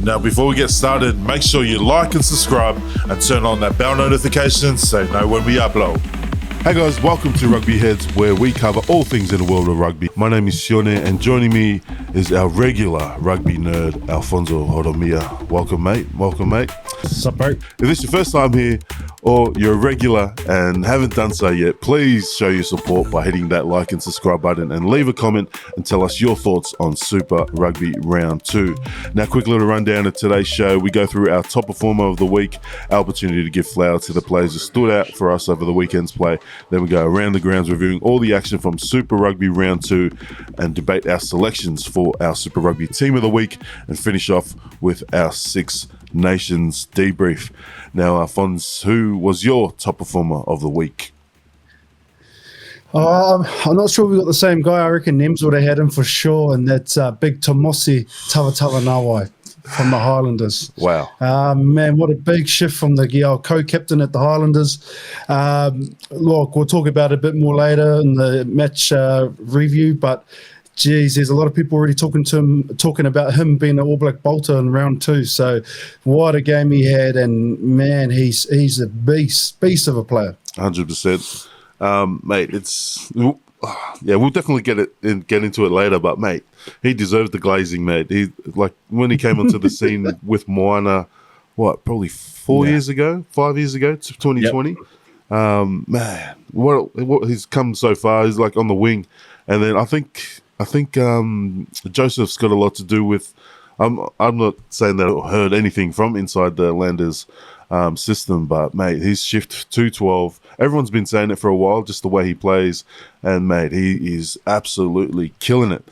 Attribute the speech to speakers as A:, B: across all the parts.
A: Now, before we get started, make sure you like and subscribe and turn on that bell notification so you know when we upload. Hey guys, welcome to Rugby Heads, where we cover all things in the world of rugby. My name is Sione, and joining me is our regular rugby nerd, Alfonso Horomia. Welcome, mate.
B: What's up, bro?
A: If this is your first time here, or you're a regular and haven't done so yet, please show your support by hitting that like and subscribe button and leave a comment and tell us your thoughts on Super Rugby Round 2. Now, quick little rundown of today's show. We go through our top performer of the week, our opportunity to give flowers to the players who stood out for us over the weekend's play. Then we go around the grounds reviewing all the action from Super Rugby Round 2 and debate our selections for our Super Rugby Team of the Week and finish off with our Six Nations debrief. Now, Alphonse, who was your top performer of the week?
B: I'm not sure we got the same guy. I reckon Nems would have had him for sure, and that's big Timoci Tavatavanawai from the Highlanders.
A: Wow.
B: Man, what a big shift from the co-captain at the Highlanders. Look, we'll talk about it a bit more later in the match review, but geez, there's a lot of people already talking about him being an All Black bolter in round 2. So what a game he had, and man, he's a beast of a player.
A: 100%. Mate, we'll definitely get into it later, but mate, he deserves the glazing, mate. He, like, when he came onto the scene with Moana, probably 5 years ago, 2020.
B: Yep.
A: Man, what he's come so far. He's like on the wing, and then I think Joseph's got a lot to do with. I'm not saying that I heard anything from inside the Landers system, but mate, his shift to 12. Everyone's been saying it for a while, just the way he plays, and mate, he is absolutely killing it.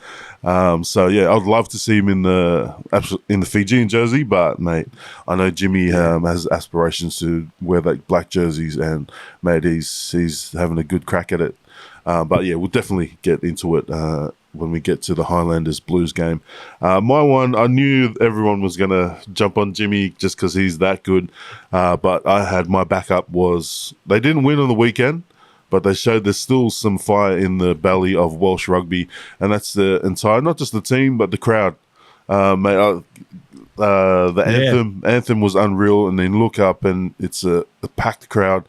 A: So yeah, I'd love to see him in the Fijian jersey, but mate, I know Jimmy has aspirations to wear that black jerseys, and mate, he's having a good crack at it. But yeah, we'll definitely get into it when we get to the Highlanders Blues game. My one, I knew everyone was going to jump on Jimmy just because he's that good. But I had my backup was, they didn't win on the weekend, but they showed there's still some fire in the belly of Welsh rugby. And that's the entire, not just the team, but the crowd. Mate, the anthem was unreal. And then look up and it's a packed crowd.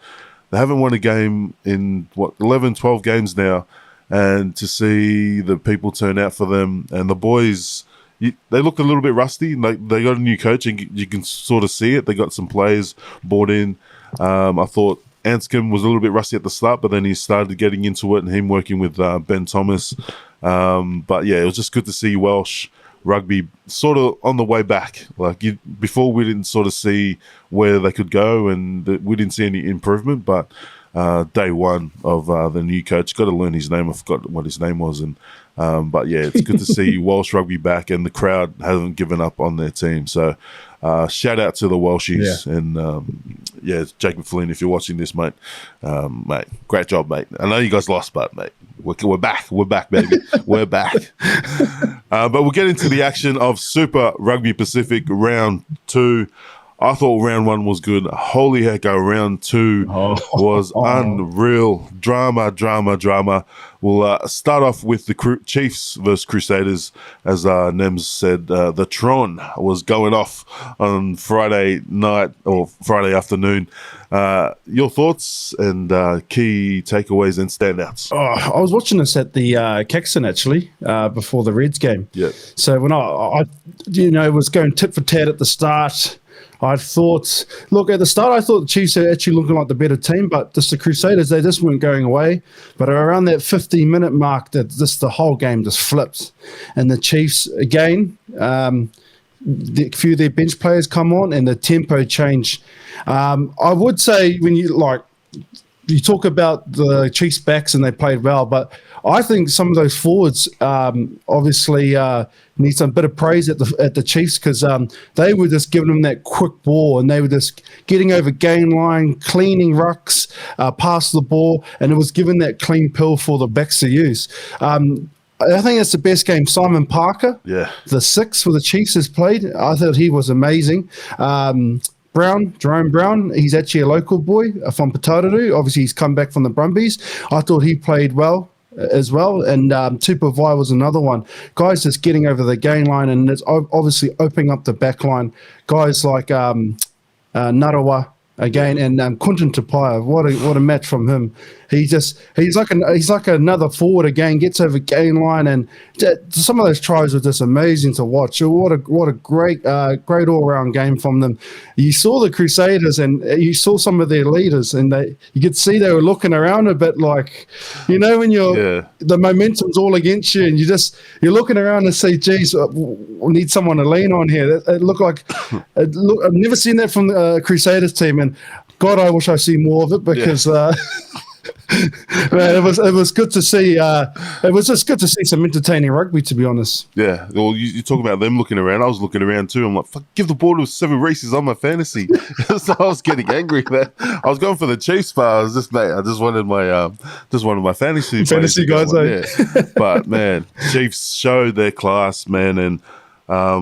A: They haven't won a game in 11, 12 games now, and to see the people turn out for them, and the boys, they look a little bit rusty. Like, they got a new coach, and you can sort of see it. They got some players brought in. I thought Anscombe was a little bit rusty at the start, but then he started getting into it, and him working with Ben Thomas. But yeah, it was just good to see Welsh rugby sort of on the way back. Like, before we didn't sort of see where they could go, and we didn't see any improvement, but day one of the new coach, got to learn his name. I forgot what his name was, and but yeah, it's good to see Welsh rugby back, and the crowd hasn't given up on their team. So shout out to the Welshies, and Jacob Flynn, if you're watching this, mate, great job, mate. I know you guys lost, but mate, we're back, baby, we're back. But we'll get into the action of Super Rugby Pacific Round 2. I thought round 1 was good. Holy heck, round 2 was unreal. Drama. We'll start off with the Chiefs versus Crusaders. As Nems said, the Tron was going off on Friday night or Friday afternoon. Your thoughts and key takeaways and standouts?
B: I was watching this at the Caxton, actually, before the Reds game.
A: Yeah.
B: So when I was going tit for tat at the start, at the start, I thought the Chiefs are actually looking like the better team, but just the Crusaders, they just weren't going away. But around that 15-minute mark, the whole game just flipped. And the Chiefs, again, a few of their bench players come on, and the tempo changed. I would say when you talk about the Chiefs' backs and they played well, but I think some of those forwards obviously need some bit of praise at the Chiefs, because they were just giving them that quick ball, and they were just getting over gain line, cleaning rucks, past the ball, and it was giving that clean pill for the backs to use. I think that's the best game Simon Parker, the 6 for the Chiefs, has played. I thought he was amazing. Jerome Brown, he's actually a local boy from Potaruru. Obviously, he's come back from the Brumbies. I thought he played well. as well, and Tupavai was another one. Guys just getting over the gain line, and it's obviously opening up the back line. Guys like Narawa again, and Kuntan Tupaia. What a match from him. He's like another forward again. Gets over gain line, and some of those tries were just amazing to watch. What a great all round game from them. You saw the Crusaders, and you saw some of their leaders, and you could see they were looking around a bit like, when the momentum's all against you, and you're looking around and say, "Geez, we need someone to lean on here." It looked like I've never seen that from the Crusaders team, and God, I wish I see more of it because. Man, it was good to see. It was just good to see some entertaining rugby, to be honest.
A: Yeah, well, you talk about them looking around. I was looking around too. I'm like, fuck, give the ball to 7 races on my fantasy. So I was getting angry. Man. I was going for the Chiefs, but I just wanted my fantasy
B: guys.
A: Yeah. But man, Chiefs showed their class, man, and.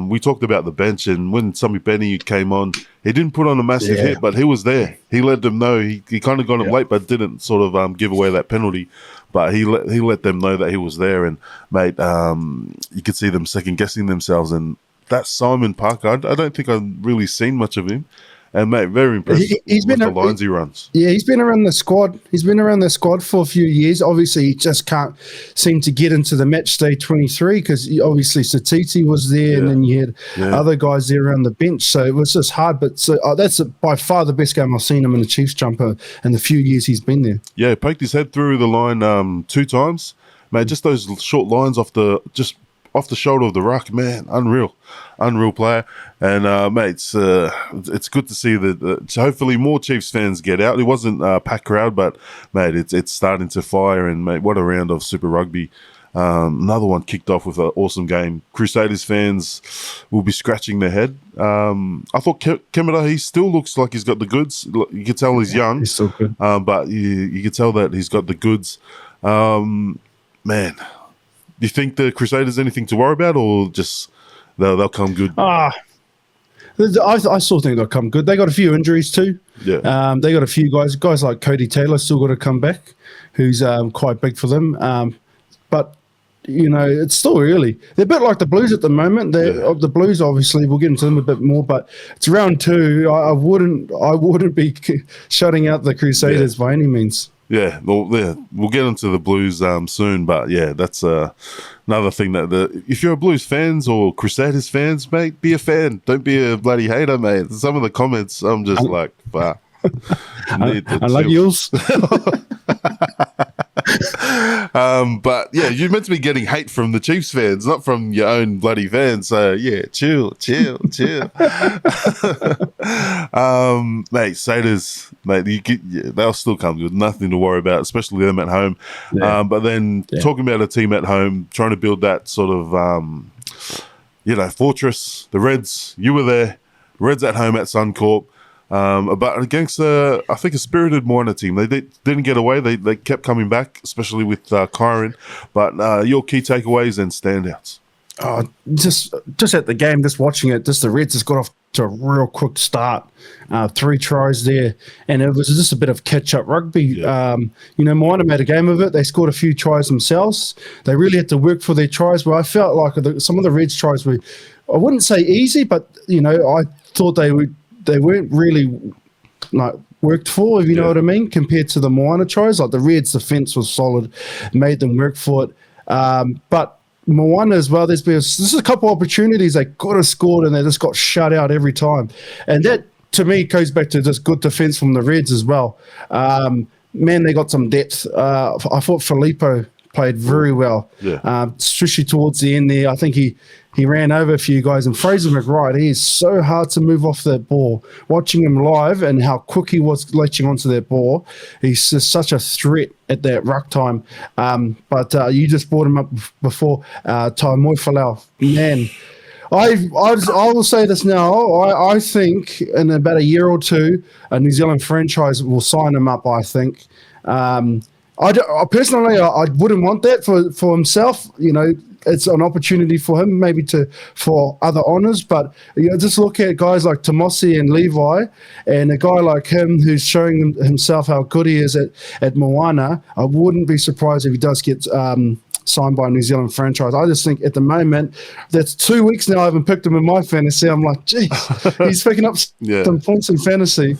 A: We talked about the bench, and when Sammy Benny came on, he didn't put on a massive hit, but he was there. He let them know. He kind of got him late, but didn't sort of give away that penalty. But he let them know that he was there, and mate, you could see them second guessing themselves. And that Simon Parker, I don't think I've really seen much of him. And mate, very impressive. He's been the lines he runs.
B: Yeah, he's been around the squad. He's been around the squad for a few years. Obviously, he just can't seem to get into the match day 23 because obviously Satiti was there, and then you had other guys there around the bench. So it was just hard. But that's by far the best game I've seen him in the Chiefs jumper in the few years he's been there. Yeah,
A: poked his head through the line 2 times. Mate, just those short lines off the shoulder of the ruck, man, unreal player. And mate, it's good to see that. Hopefully, more Chiefs fans get out. It wasn't a packed crowd, but mate, it's starting to fire. And mate, what a round of Super Rugby! Another one kicked off with an awesome game. Crusaders fans will be scratching their head. I thought Kemeda, he still looks like he's got the goods. You can tell he's young,
B: he's still good.
A: But you can tell that he's got the goods. Man. Do you think the Crusaders anything to worry about, or just they'll come good?
B: I still think they'll come good. They got a few injuries too.
A: Yeah.
B: They got a few guys like Cody Taylor still got to come back, who's quite big for them. But it's still early. They're a bit like the Blues at the moment. The Blues, obviously, we'll get into them a bit more. But it's round 2. I wouldn't be shutting out the Crusaders by any means.
A: Yeah, we'll get into the Blues soon, but yeah, that's another thing that if you're a Blues fans or Crusaders fans, mate, be a fan. Don't be a bloody hater, mate. Some of the comments, I'm just like, fuck.
B: I like yours.
A: But yeah, you're meant to be getting hate from the Chiefs fans, not from your own bloody fans. So yeah, chill. Mate, Satyrs, mate, they'll still come good. Nothing to worry about, especially them at home. Yeah. But then talking about a team at home, trying to build that sort of, fortress. The Reds, you were there. Reds at home at Suncorp. But against, I think, a spirited Moana team. They didn't get away. They kept coming back, especially with Kyron. But your key takeaways and standouts?
B: Just at the game, just watching it, the Reds has got off to a real quick start. 3 tries there, and it was just a bit of catch-up rugby.
A: Yeah.
B: Moana made a game of it. They scored a few tries themselves. They really had to work for their tries. But I felt like some of the Reds tries were, I wouldn't say easy, but I thought they weren't really like worked for, if you know what I mean, compared to the Moana tries. Like the Reds' defense was solid, made them work for it. But Moana as well, there's a couple opportunities they could have scored and they just got shut out every time. And that, to me, goes back to just good defense from the Reds as well. Man, they got some depth. I thought Filippo played very well, especially towards the end there. I think he ran over a few guys, and Fraser McWright, he is so hard to move off that ball. Watching him live and how quick he was latching onto that ball, he's just such a threat at that ruck time. But you just brought him up before, Timoci. Man, I will say this now. I think in about a year or two, a New Zealand franchise will sign him up, I think. Personally, I wouldn't want that for himself. it's an opportunity for him maybe for other honours. But just look at guys like Timoci and Levi, and a guy like him who's showing himself how good he is at Moana. I wouldn't be surprised if he does get signed by a New Zealand franchise. I just think at the moment, that's 2 weeks now I haven't picked him in my fantasy. I'm like, geez, he's picking up some points in fantasy.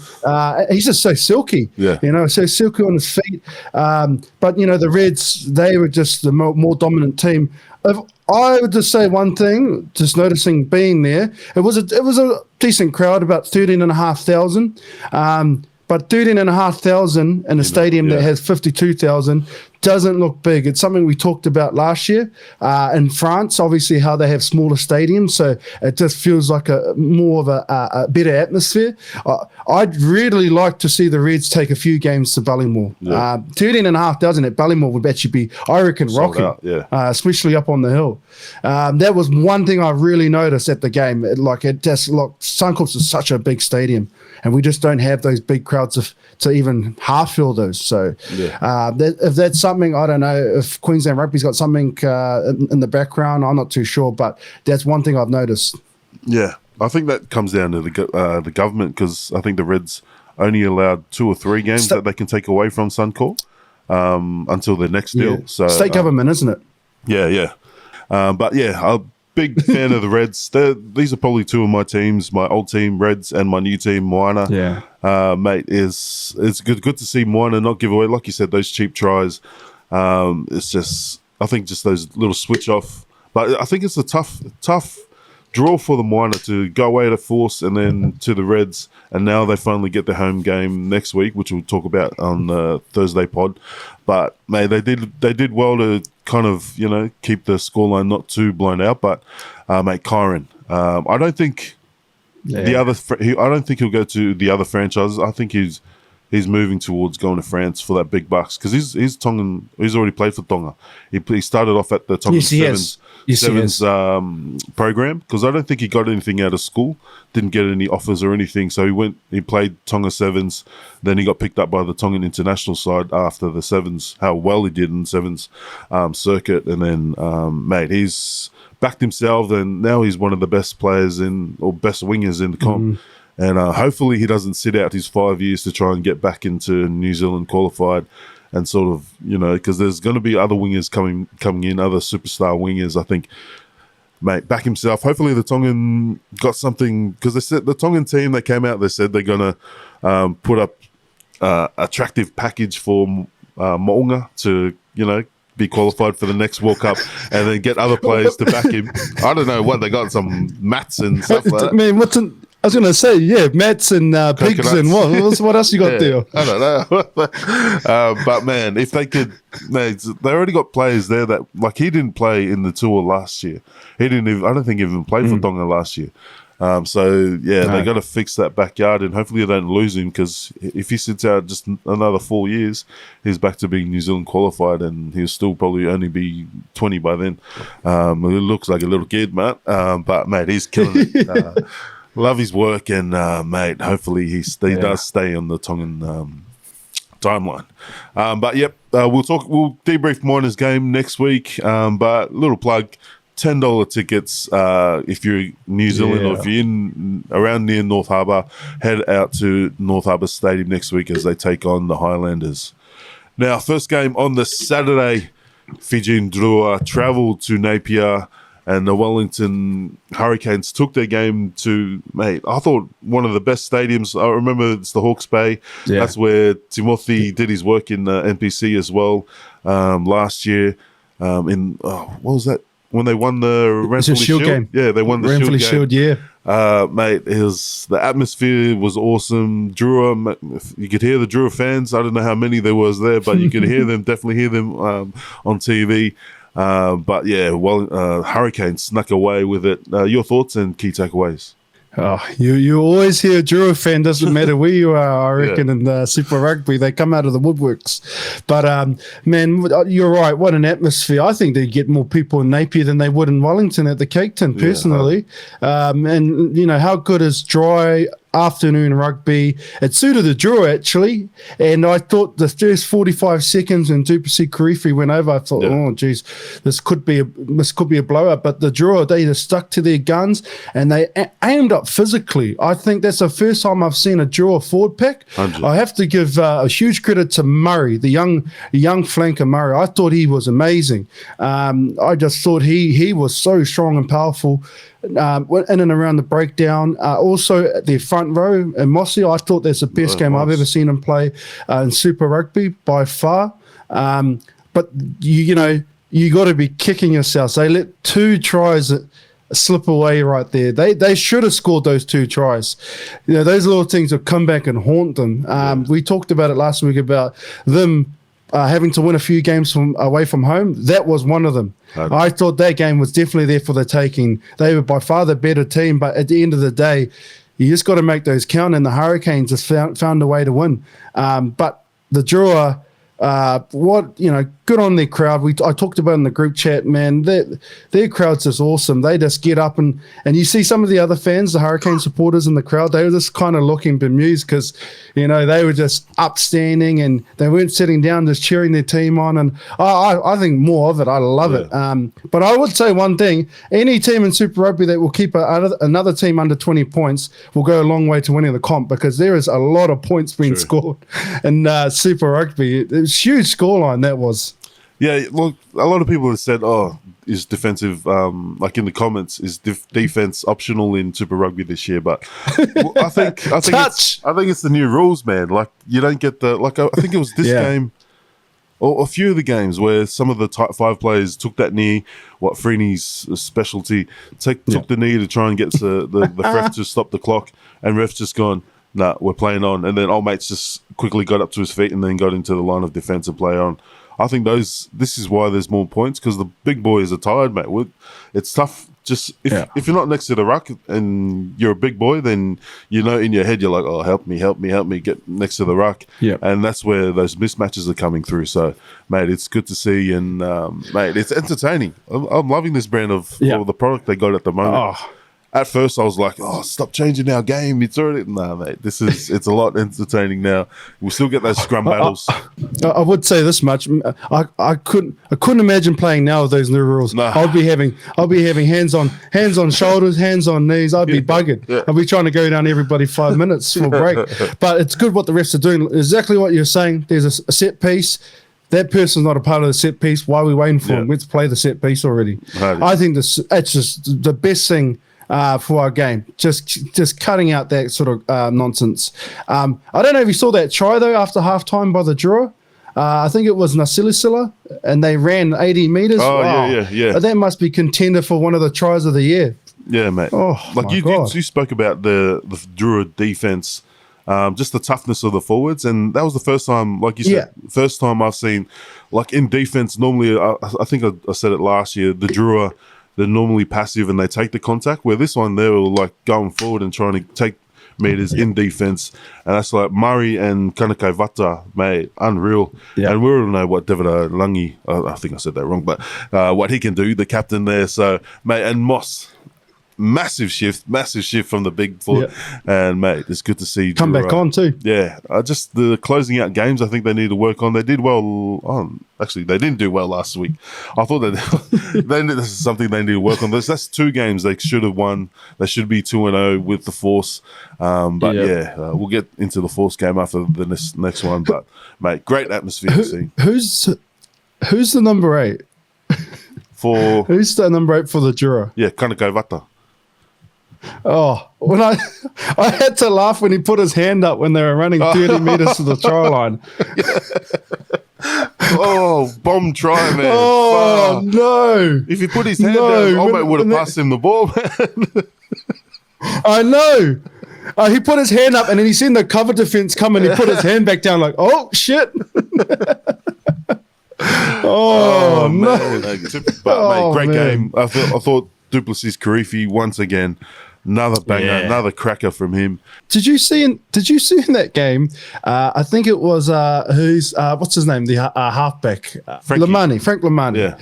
B: He's just so silky, so silky on his feet. But, the Reds, they were just the more dominant team. If I would just say one thing, just noticing being there, it was a decent crowd, about 13,500. But 13,500 in a stadium that has 52,000 doesn't look big. It's something we talked about last year in France, obviously how they have smaller stadiums, so it just feels like a more of a better atmosphere. I'd really like to see the Reds take a few games to Ballymore. 13,500 at Ballymore would actually be, I reckon, rocking, especially up on the hill. That was one thing I really noticed at the game. Suncorp is such a big stadium, and we just don't have those big crowds to even half fill those. So if that's something, I don't know if Queensland Rugby's got something in the background, I'm not too sure, but that's one thing I've noticed.
A: Yeah, I think that comes down to the government, because I think the Reds only allowed 2 or 3 games that they can take away from Suncorp until their next deal. So
B: state government, isn't it?
A: Yeah. But a big fan of the Reds. These are probably 2 of my teams, my old team Reds and my new team Moana. Mate, it's good to see Moana not give away, like you said, those cheap tries. It's just, I think, just those little switch off. But I think it's a tough draw for the Moana to go away to Force and then to the Reds, and now they finally get their home game next week, which we'll talk about on the Thursday pod. But mate, they did well to kind of keep the scoreline not too blown out. But mate, Kyron, I don't think I don't think he'll go to the other franchises. I think he's moving towards going to France for that big bucks, because he's Tongan. He's already played for Tonga. He started off at the Tongan Sevens program, because I don't think he got anything out of school. Didn't get any offers or anything. So he played Tonga Sevens. Then he got picked up by the Tongan international side after the Sevens. How well he did in the Sevens circuit, and then mate, he's backed himself, and now he's one of the best players best wingers in the comp. And hopefully he doesn't sit out his 5 years to try and get back into New Zealand qualified, and sort of, because there's going to be other wingers coming in, other superstar wingers. I think, mate, back himself. Hopefully the Tongan got something, because they said the Tongan team, they came out, they said they're going to put up attractive package for Mo'unga to, be qualified for the next World Cup, and then get other players to back him. I don't know what they got, some mats and stuff like that.
B: Man, I was going to say, mats and pigs and what else you got there?
A: I don't know. But man, if they could, they already got players there that, like, he didn't play in the tour last year. I don't think he even played for Tonga last year. They got to fix that backyard, and hopefully they don't lose him, because if he sits out just another 4 years, he's back to being New Zealand qualified, and he'll still probably only be 20 by then. He looks like a little kid, mate. But mate, he's killing it. Love his work, and mate, hopefully he does stay on the Tongan timeline. We'll debrief Moana's game next week. But little plug. $10 tickets if you're in New Zealand, or if you're around near North Harbour, head out to North Harbour Stadium next week as they take on the Highlanders. Now, first game on the Saturday, Fijian Drua travelled to Napier, and the Wellington Hurricanes took their game to, mate, I thought one of the best stadiums. I remember it's the Hawke's Bay. Yeah. That's where Timoci did his work in NPC as well last year. What was that? When they won the Ranfurly Shield game. Yeah, they won the
B: Ranfurly Shield, yeah.
A: Mate, the atmosphere was awesome. Drua, you could hear the Drua fans. I don't know how many there was there, but you could definitely hear them on TV. Hurricanes snuck away with it. Your thoughts and key takeaways?
B: Oh, you always hear a Drua fan, doesn't matter where you are, I reckon, in Super Rugby. They come out of the woodworks. But, man, you're right. What an atmosphere. I think they'd get more people in Napier than they would in Wellington at the Cake Tin, personally. And, how good is dry afternoon rugby. It suited the Drua, actually. And I thought the first 45 seconds when Timoci Karifi went over, I thought, oh, geez, this could be a blowout. But the Drua, they just stuck to their guns and they aimed up physically. I think that's the first time I've seen a Drua forward pack. 100. I have to give a huge credit to Murray, the young flanker Murray. I thought he was amazing. I just thought he was so strong and powerful in and around the breakdown. Also at their front row, and Mossy, I thought that's the best game I've ever seen him play in Super Rugby by far. But you got to be kicking yourselves. They let 2 tries slip away right there. They should have scored those 2 tries. Those little things will come back and haunt them. We talked about it last week about them having to win a few games away from home. That was one of them. I thought that game was definitely there for the taking. They were by far the better team, but at the end of the day, you just got to make those count, and the Hurricanes just found a way to win. But the Drua, good on their crowd. I talked about in the group chat, man, their crowd's just awesome. They just get up and you see some of the other fans, the Hurricane supporters in the crowd, they were just kind of looking bemused because, they were just upstanding and they weren't sitting down just cheering their team on. And I think more of it. I love it. But I would say one thing, any team in Super Rugby that will keep another team under 20 points will go a long way to winning the comp, because there is a lot of points being scored in Super Rugby. It was a huge scoreline, that was.
A: Yeah, look, a lot of people have said, is defensive, like in the comments, is defense optional in Super Rugby this year? But I think it's the new rules, man. Like, you don't get I think it was this game, or a few of the games where some of the type 5 players took that knee, Freeney's specialty, took the knee to try and get the ref to stop the clock, and ref's just gone, nah, we're playing on. And then old mate's just quickly got up to his feet and then got into the line of defense and play on. I think this is why there's more points, because the big boys are tired, mate. It's tough. Just if you're not next to the ruck and you're a big boy, then in your head you're like, oh, help me get next to the ruck. And that's where those mismatches are coming through. So, mate, it's good to see, and mate, it's entertaining. I'm loving this brand of the product they got at the moment. At first, I was like, "Oh, stop changing our game. It's already mate. It's a lot entertaining now. We still get those scrum battles."
B: I would say this much: I couldn't imagine playing now with those new rules.
A: Nah.
B: I'll be having hands on shoulders, hands on knees. I'd be buggered. I'd be trying to go down everybody 5 minutes for a break. But it's good what the refs are doing. Exactly what you're saying. There's a set piece. That person's not a part of the set piece. Why are we waiting for him? Let's play the set piece already. I think it's just the best thing for our game, just cutting out that sort of nonsense. I don't know if you saw that try though after halftime by the Drua. I think it was Nasilisila, and they ran 80 meters.
A: Yeah.
B: That must be contender for one of the tries of the year.
A: Yeah, mate. You spoke about the Drua defense, just the toughness of the forwards, and that was the first time, like you said, first time I've seen, like in defense. Normally, I think I said it last year. The Drua, they're normally passive and they take the contact, where this one, they were like going forward and trying to take meters in defense. And that's like Murray and Kanaka Vata, mate, unreal. And we all know what Tavatavanawai, I think I said that wrong, but what he can do, the captain there. So, mate, and Moss, massive shift from the big foot. And, mate, it's good to see
B: come back on too.
A: Just the closing out games, I think they need to work on. They did well actually, they didn't do well last week. I thought that this is something they need to work on. That's 2 games they should have won. They should be 2-0 with the Force. We'll get into the Force game after the next one. But, mate, great atmosphere to see.
B: Who's the number 8? Who's the number 8 for the Drua?
A: Yeah, Kanaka Vata.
B: Oh, when I had to laugh when he put his hand up when they were running 30 meters to the try line.
A: Oh, bomb try, man.
B: Oh, no.
A: If he put his hand down, I would have passed him the ball, man.
B: I know. He put his hand up and then he seen the cover defense come and he put his hand back down like, oh, shit. Oh, no.
A: Man. But, mate, great game. I thought Timoci Karifi once again. Another banger, another cracker from him.
B: Did you see in that game? I think it was what's his name? The halfback, Frank Lamani.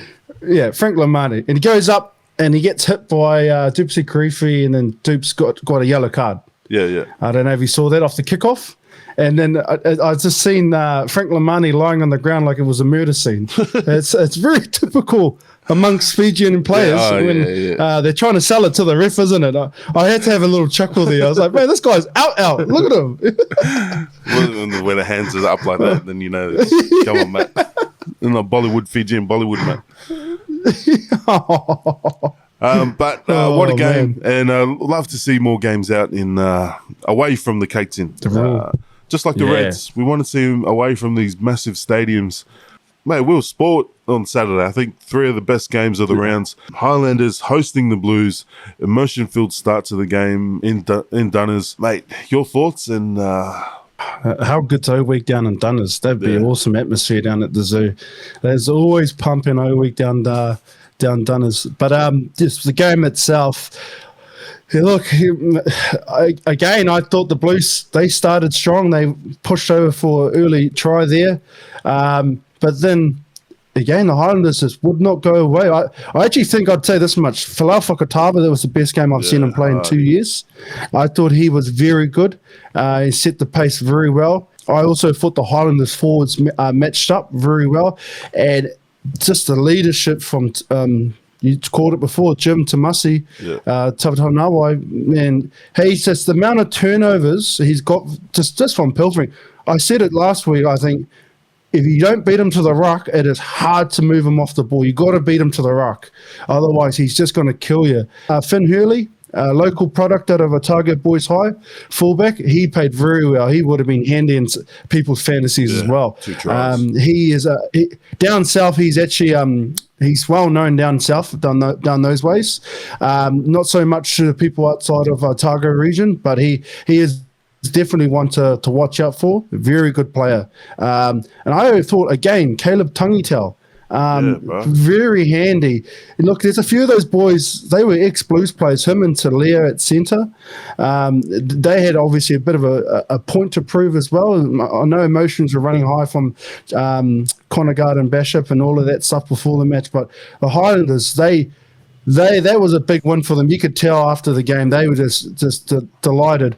B: Yeah, Frank Lamani, and he goes up and he gets hit by Timoci Karifi, and then Dupe's got a yellow card.
A: Yeah.
B: I don't know if you saw that off the kickoff. And then I just seen Frank Lamani lying on the ground like it was a murder scene. It's very typical amongst Fijian players when they're trying to sell it to the ref, isn't it? I had to have a little chuckle there. I was like, man, this guy's out. Look at him.
A: When the hands are up like that, then come on, mate. In the Fijian Bollywood, mate. What a game. Man. And love to see more games out in away from the Cape Tin. Just like the Reds. We want to see them away from these massive stadiums. Mate, we'll sport on Saturday. I think 3 of the best games of the rounds. Highlanders hosting the Blues. Emotion-filled start to the game in Dunners. Mate, your thoughts? And
B: how good's O Week down in Dunners? That'd be an awesome atmosphere down at the zoo. There's always pumping O Week down Dunners. But just the game itself... Look, again, I thought the Blues, they started strong. They pushed over for an early try there. But then, again, the Highlanders just would not go away. I actually think I'd say this much. Falau Fakatava, that was the best game I've seen him play in 2 years. I thought he was very good. He set the pace very well. I also thought the Highlanders forwards matched up very well. And just the leadership from... you called it before, Jim Timoci, Tavatavanawai, man, he's just the amount of turnovers he's got just from pilfering. I said it last week, I think, if you don't beat him to the ruck, it is hard to move him off the ball. You got to beat him to the ruck. Otherwise, he's just going to kill you. Finn Hurley, local product out of Otago Boys High, fullback, he played very well. He would have been handy in people's fantasies as well.
A: 2 tries.
B: He is down south. He's actually he's well known down south, down those ways. Not so much to the people outside of Otago region, but he is definitely one to watch out for. Very good player. And I thought again, Caleb Tangitau. Very handy. Look, there's a few of those boys, they were ex-Blues players, him and Talia at centre. They had obviously a bit of a point to prove as well. I know emotions were running high from Conagard and Bishop and all of that stuff before the match, but the Highlanders, that was a big win for them. You could tell after the game, they were just delighted.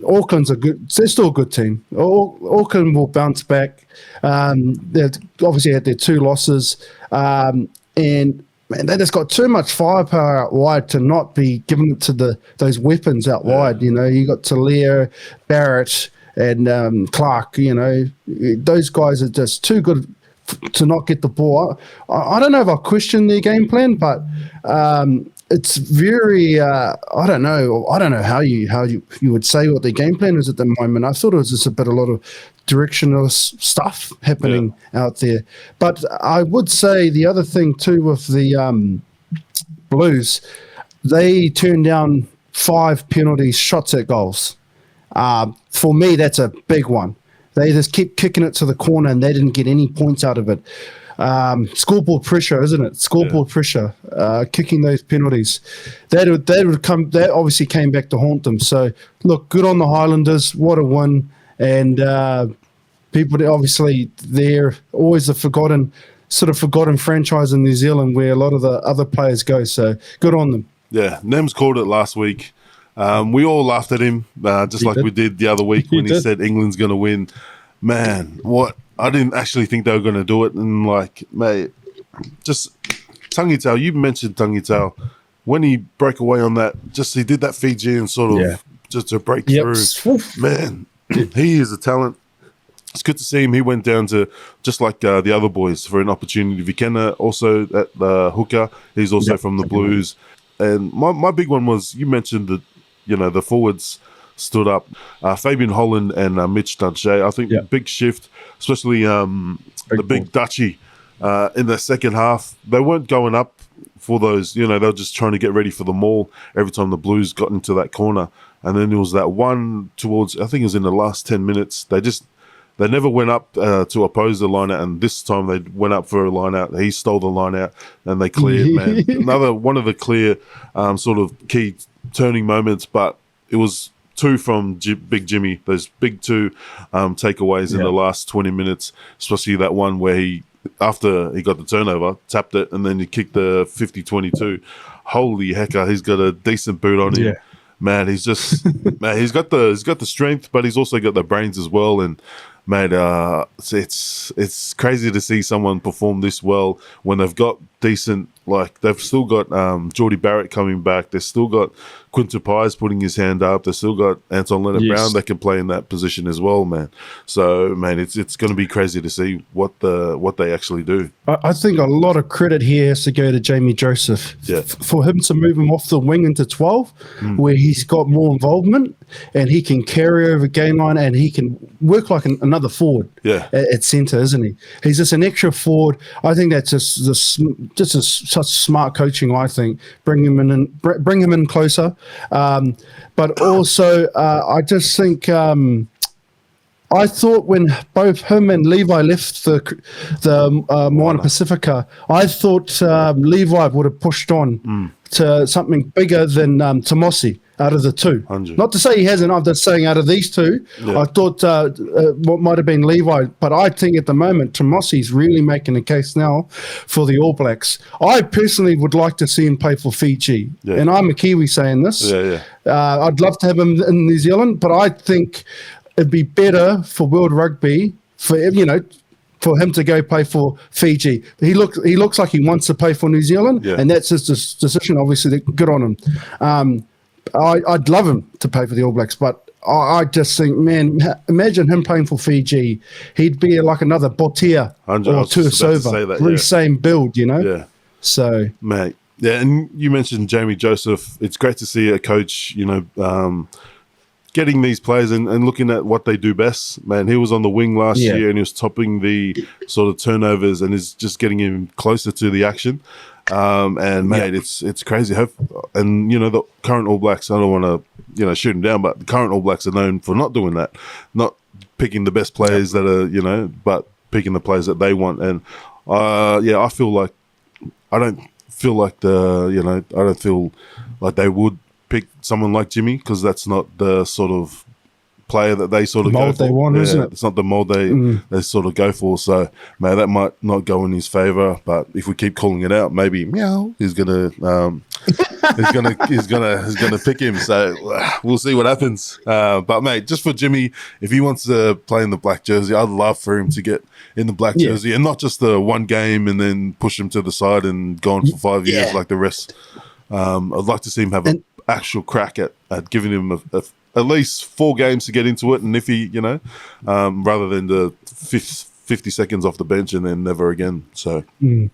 B: Auckland's they're still a good team. Auckland will bounce back. They obviously had their 2 losses. And man, they just got too much firepower out wide to not be giving it to those weapons out wide. You got Talia, Barrett, and Clark. Those guys are just too good to not get the ball. I don't know if I question their game plan, but it's very I don't know how you would say what their game plan is at the moment. I thought it was just a lot of directionless stuff happening out there. But I would say the other thing too with the Blues, they turned down 5 penalties, shots at goals. For me, that's a big one. They just keep kicking it to the corner and they didn't get any points out of it. Scoreboard pressure, isn't it? Scoreboard pressure, kicking those penalties. That obviously came back to haunt them. So, look, good on the Highlanders. What a win. And people, obviously, they're always a forgotten franchise in New Zealand where a lot of the other players go. So, good on them.
A: Yeah, Nems called it last week. We all laughed at him, we did the other week when he said England's going to win. Man, what? I didn't actually think they were going to do it. And, mate, just Tangitau, you mentioned Tangitau. When he broke away on that, he did that Fijian sort of just to break through. Man, he is a talent. It's good to see him. He went down to, just like the other boys, for an opportunity. Vikena also at the hooker. He's also from the Blues. And my big one was, you mentioned that, the forwards stood up. Fabian Holland and Mitch Dunshea. I think big shift, especially the big Dutchie in the second half. They weren't going up for those, they were just trying to get ready for the maul every time the Blues got into that corner. And then there was that one towards, I think it was in the last 10 minutes. They never went up to oppose the line out, and this time they went up for a line out. He stole the line out, and they cleared, man. Another one of the clear sort of key turning moments, but it was 2 from Big Jimmy, those big 2 takeaways in the last 20 minutes, especially that one where after he got the turnover, tapped it, and then he kicked the 50-22. Holy hecker, he's got a decent boot on him. man, he's just man. He's got the strength, but he's also got the brains as well. And mate, it's crazy to see someone perform this well when they've got decent. Like they've still got Geordie Barrett coming back. They've still got Quinter Pies putting his hand up. They've still got Anton Leonard-Brown that can play in that position as well, man. So, man, it's going to be crazy to see what they actually do.
B: I think a lot of credit here has to go to Jamie Joseph for him to move him off the wing into 12, where he's got more involvement and he can carry over game line and he can work like another forward at centre, isn't he? He's just an extra forward. I think that's such smart coaching. I think bring him in closer, but also I just think. I thought when both him and Levi left the Moana Pasifika, I thought Levi would have pushed on to something bigger than Timoci out of the two.
A: 100.
B: Not to say he hasn't. I'm just saying out of these two, I thought what might have been Levi, but I think at the moment Timoci's really making a case now for the All Blacks. I personally would like to see him play for Fiji, and I'm a Kiwi saying this. I'd love to have him in New Zealand, but I think it'd be better for World Rugby for him to go play for Fiji. He looks like he wants to play for New Zealand, and that's his decision. Obviously, good on him. I'd love him to play for the All Blacks, but I just think, man, imagine him playing for Fiji. He'd be like another Botia or Tuasova, really same build, Yeah. So,
A: mate, and you mentioned Jamie Joseph. It's great to see a coach, getting these players and looking at what they do best. Man, he was on the wing last year and he was topping the sort of turnovers and is just getting him closer to the action. And mate, it's crazy. And the current All Blacks, I don't want to shoot him down, but the current All Blacks are known for not doing that, not picking the best players that are but picking the players that they want. And I feel like I don't feel like they would pick someone like Jimmy, because that's not the sort of player that they sort of
B: mold
A: go for.
B: They want, isn't it?
A: It's not the mold they sort of go for. So, man, that might not go in his favour. But if we keep calling it out, maybe he's gonna pick him. So we'll see what happens. But mate, just for Jimmy, if he wants to play in the black jersey, I'd love for him to get in the black jersey and not just the one game and then push him to the side and go on for 5 years like the rest. I'd like to see him have an actual crack at giving him at least 4 games to get into it, and if he, rather than the 50 seconds off the bench and then never again. So,
B: and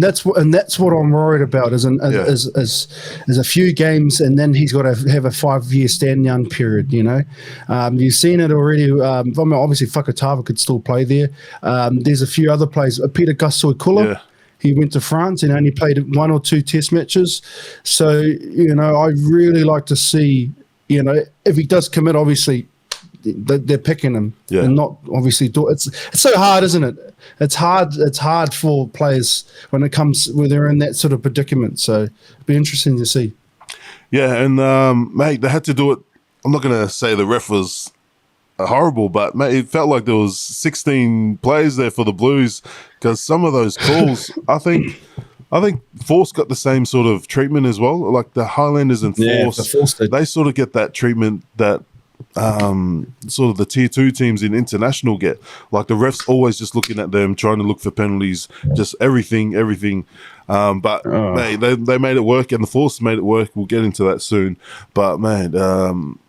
B: that's what I'm worried about is a few games, and then he's got to have a 5-year stand down period. You've seen it already. Obviously, Fakatava could still play there. There's a few other players. Peter Gastoikula. Yeah. He went to France and only played 1 or 2 test matches. So, I really like to see, if he does commit, obviously, they're picking him and not obviously do it's so hard, isn't it? It's hard for players when they're in that sort of predicament. So it'd be interesting to see.
A: Yeah, and mate, they had to do it. I'm not going to say the ref was horrible, but mate, it felt like there was 16 players there for the Blues, because some of those calls, I think Force got the same sort of treatment as well. Like the Highlanders and Force, they sort of get that treatment that sort of the tier 2 teams in international get. Like the refs always just looking at them, trying to look for penalties, just everything. But mate, they made it work, and the Force made it work. We'll get into that soon. But man,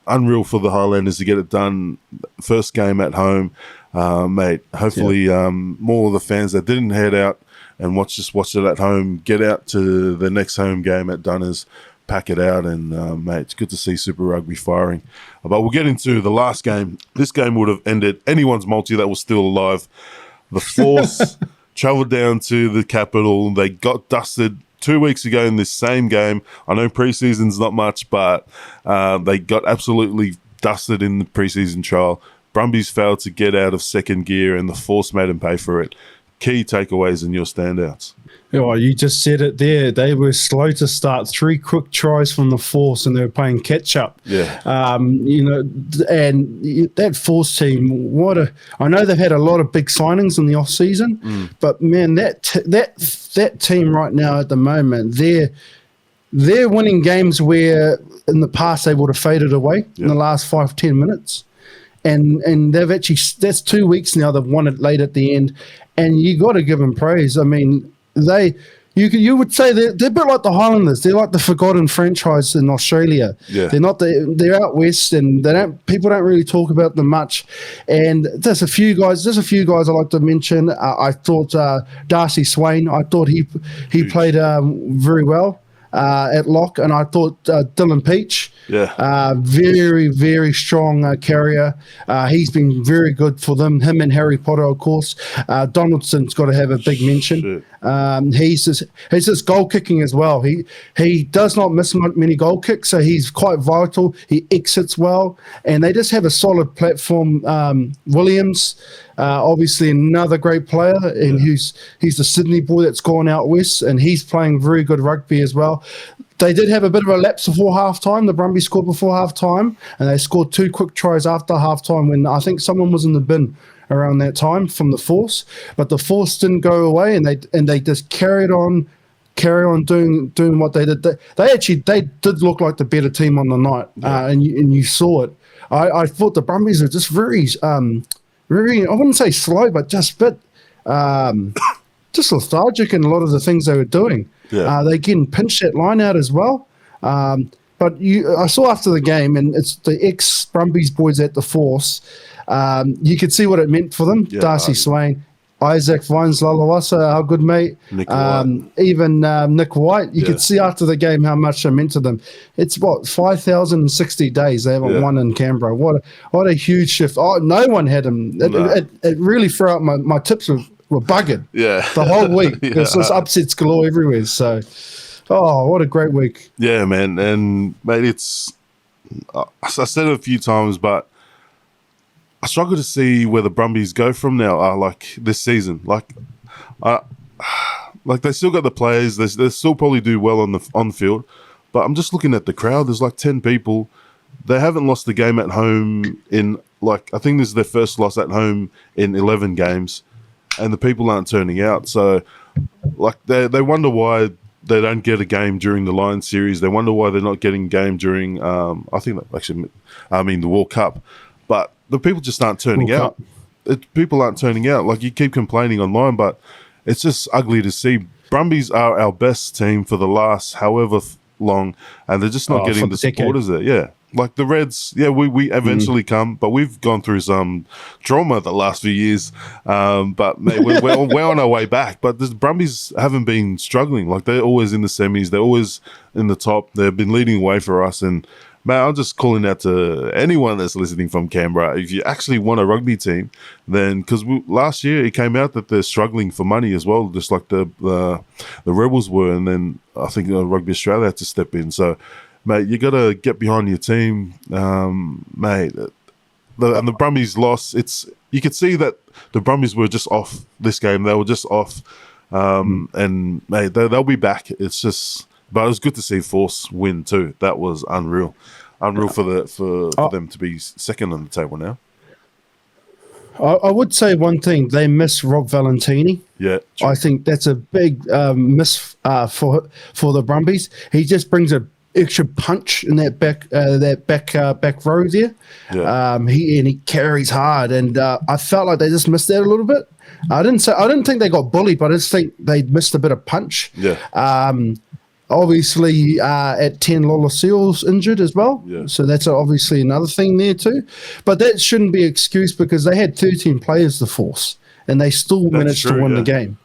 A: unreal for the Highlanders to get it done. First game at home, mate. Hopefully, more of the fans that didn't head out and watch it at home, get out to the next home game at Dunners, pack it out, and mate, it's good to see Super Rugby firing. But we'll get into the last game. This game would have ended anyone's multi that was still alive. The Force travelled down to the capital. They got dusted 2 weeks ago in this same game. I know preseason's not much, but they got absolutely dusted in the preseason trial. Brumbies failed to get out of second gear, and the Force made them pay for it. Key takeaways and your standouts.
B: Oh, you just said it there. They were slow to start. 3 quick tries from the Force, and they were playing catch up. Yeah. And that Force team. I know they've had a lot of big signings in the off season, but man, that team right now at the moment, they're winning games where in the past they would have faded away in the last 5-10 minutes. And they've actually, that's 2 weeks now, they've won it late at the end. And you got to give them praise. I mean, you would say they're a bit like the Highlanders. They're like the forgotten franchise in Australia.
A: Yeah.
B: They're out west, and people don't really talk about them much. And there's a few guys I like to mention. I thought Darcy Swain. I thought he played very well at lock, and I thought Dylan Peach.
A: Yeah.
B: Very, very strong carrier. He's been very good for them. Him and Harry Potter, of course. Donaldson's got to have a big mention. He's just goal kicking as well. He does not miss many goal kicks, so he's quite vital. He exits well, and they just have a solid platform. Williams, obviously another great player, and he's the Sydney boy that's gone out west, and he's playing very good rugby as well. They did have a bit of a lapse before halftime. The Brumbies scored before halftime, and they scored 2 quick tries after halftime when I think someone was in the bin around that time from the Force. But the Force didn't go away, and they just carried on doing what they did. They did look like the better team on the night, and you saw it. I thought the Brumbies are just very, very, I wouldn't say slow, but just a bit just lethargic in a lot of the things they were doing.
A: Yeah.
B: They getting pinched that line out as well. But I saw after the game, and it's the ex-Brumbies boys at the Force. You could see what it meant for them.
A: Yeah,
B: Darcy Swain, Isaac Vines Lalawasa, our good mate, even Nick White. You could see after the game how much it meant to them. It's 5,060 days they haven't won in Canberra. What a huge shift. Oh, no one had them. It really threw out my tips were buggered.
A: Yeah.
B: The whole week. There's just upsets galore everywhere. So, what a great week.
A: Yeah, man. And, mate, it's... I said it a few times, but I struggle to see where the Brumbies go from now, like this season. Like they still got the players. They still probably do well on the field. But I'm just looking at the crowd. There's like 10 people. They haven't lost the game at home in, I think this is their first loss at home in 11 games. And the people aren't turning out. So, they wonder why they don't get a game during the Lions series. They wonder why they're not getting a game during, the World Cup. But the people just aren't turning out. People aren't turning out. Like, you keep complaining online, but it's just ugly to see. Brumbies are our best team for the last however long, and they're just not getting the supporters there. Yeah. Like the Reds, we eventually come, but we've gone through some trauma the last few years. But mate, we're on our way back. But the Brumbies haven't been struggling. Like, they're always in the semis. They're always in the top. They've been leading the way for us. And, man, I'm just calling out to anyone that's listening from Canberra. If you actually want a rugby team, then, because last year it came out that they're struggling for money as well, just like the Rebels were. And then I think Rugby Australia had to step in. So, mate, you got to get behind your team, mate. And the Brumbies lost. You could see that the Brumbies were just off this game. They were just off, and mate, they'll be back. It's just, but it was good to see Force win too. That was unreal for them to be second on the table now.
B: I would say one thing: they miss Rob Valentini.
A: Yeah, true.
B: I think that's a big miss for the Brumbies. He just brings a extra punch in that back row there.
A: Yeah.
B: He carries hard, and I felt like they just missed that a little bit. I didn't think they got bullied, but I just think they missed a bit of punch.
A: Yeah.
B: Obviously, at 10, Lola Seal's injured as well.
A: Yeah.
B: So that's obviously another thing there too. But that shouldn't be an excuse because they had 13 players to Force, and they still managed to win the game.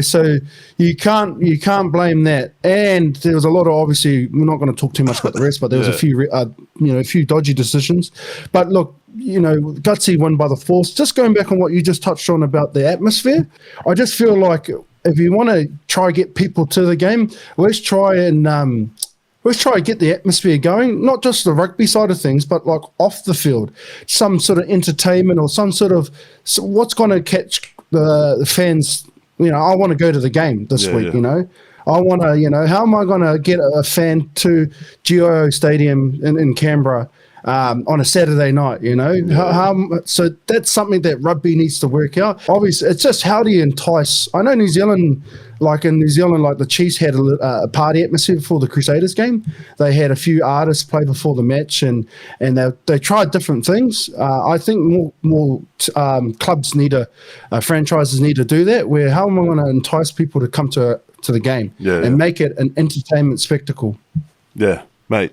B: So you can't blame that. And there was a lot of, obviously, we're not going to talk too much about the rest, but there was a few dodgy decisions. But look, gutsy won by the Force. Just going back on what you just touched on about the atmosphere, I just feel like if you want to try get people to the game, let's try and get the atmosphere going, not just the rugby side of things, but like off the field, some sort of entertainment or some sort of what's going to catch the fans. I want to go to the game this week. I want to, how am I going to get a fan to GIO Stadium in Canberra on a Saturday night, so that's something that rugby needs to work out. Obviously, it's just how do you entice? I know New Zealand, like the Chiefs had a party atmosphere before the Crusaders game. They had a few artists play before the match, and they tried different things. I think more clubs franchises need to do that. Where how am I going to entice people to come to the game and make it an entertainment spectacle?
A: Yeah, mate.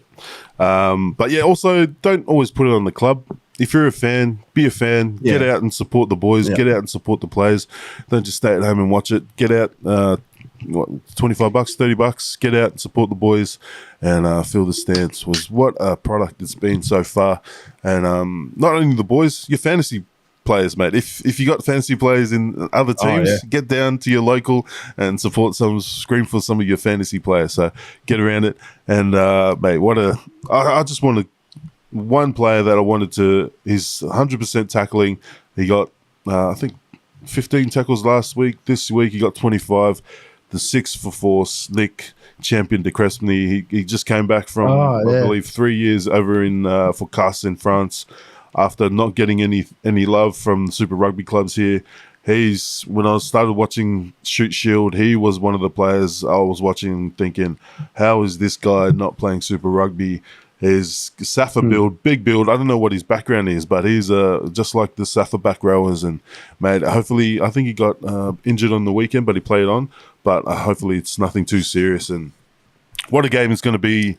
A: But yeah, also don't always put it on the club. If you're a fan, be a fan. Get out and support the boys. Get out and support the players. Don't just stay at home and watch it. Get out, $25, $30. Get out and support the boys and fill the stands. What a product it's been so far. And not only the boys, your fantasy players, mate. If you got fantasy players in other teams, get down to your local and scream for some of your fantasy players. So get around it. And mate, I just want to. One player that I wanted to, he's 100% tackling. He got, I think, 15 tackles last week. This week he got 25. The 6-for-4 slick champion de Crespigny. He just came back from, I believe, 3 years over in for Castres in France after not getting any love from the Super Rugby clubs here. When I started watching Shoot Shield, he was one of the players I was watching thinking, how is this guy not playing Super Rugby? His Safa build, big build. I don't know what his background is, but he's just like the Safa back rowers. And, mate, hopefully, I think he got injured on the weekend, but he played on. But hopefully it's nothing too serious. And what a game it's going to be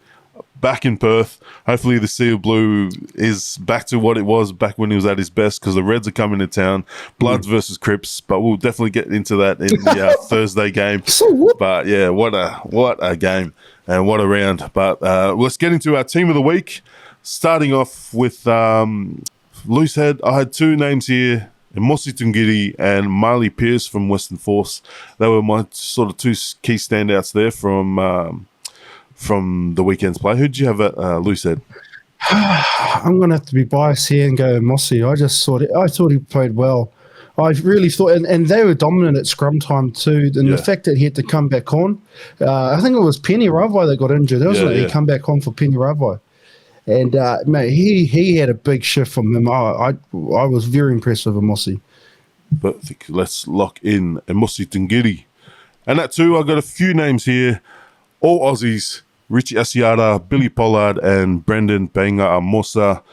A: back in Perth. Hopefully the Sea of Blue is back to what it was back when he was at his best, because the Reds are coming to town. Bloods versus Crips, but we'll definitely get into that in the Thursday game. But, yeah, what a game. And what a round. But let's get into our team of the week. Starting off with loose head. I had two names here, Timoci Tungiri and Marley Pearce from Western Force. They were my sort of two key standouts there from the weekend's play. Who did you have at loose head?
B: I'm going to have to be biased here and go Mossy. I thought he played well. I really thought, and they were dominant at scrum time too. And the fact that he had to come back on, I think it was Penny Ravai that got injured, wasn't it? He come back on for Penny Ravai. And, mate, he had a big shift from him. I was very impressed with Mossy.
A: But let's lock in Timoci Tungiri. And that too, I got a few names here. All Aussies, Richie Asiata, Billy Pollard, and Brendan Benga Amosa.